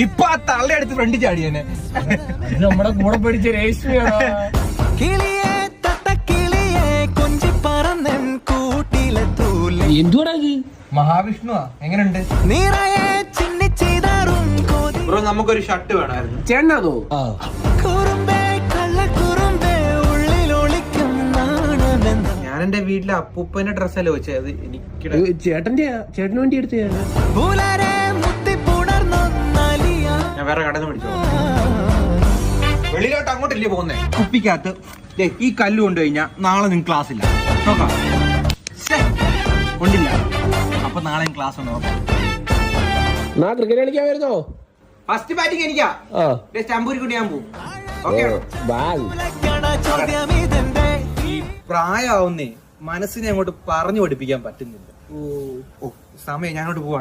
ഇപ്പൊ ആ തള്ളയെടുത്ത് ഫ്രണ്ട് ചാടിയനെ. നമ്മുടെ കൂടെ പഠിച്ച രേഷ്മയാണോ? എന്തുവാടാ ഇത്? മഹാവിഷ്ണുവാ. എങ്ങനെയുണ്ട് ബ്രോ? നമുക്കൊരു ഷർട്ട് വേണമായിരുന്നു. ചേട്ടനാണോ? ഞാൻ എന്റെ വീട്ടിലെ അപ്പൂപ്പന്റെ ഡ്രസ്സല്ലേ വെച്ചത്. അത് എനിക്ക് ചേട്ടന് വേണ്ടി എടുത്ത. ഞാൻ വേറെ കടന്ന് പിടിച്ചോ. വെളിയിലോട്ട് അങ്ങോട്ടല്ലേ പോകുന്നേ? കുപ്പിക്കകത്ത് ഈ കല്ല് കൊണ്ടുകഴിഞ്ഞാ നാളെ നിങ്ങൾക്ക് ക്ലാസ് ഇല്ല. നോക്കാം. കൊണ്ടില്ല. അപ്പൊ നാളെ ക്ലാസ് ഉണ്ടോ? ക്രിക്കറ്റ് കളിക്കാൻ വരുന്നോ? ഫസ്റ്റ് ബാറ്റിംഗ് എനിക്കാ. സ്റ്റംപൂരി കൊണ്ട് ഞാൻ പോകും. ഈ പ്രായമാവുന്നേ മനസ്സിനെ അങ്ങോട്ട് പറഞ്ഞു പഠിപ്പിക്കാൻ പറ്റുന്നില്ല. സമയം ഞാൻ അങ്ങോട്ട് പോവാണ്.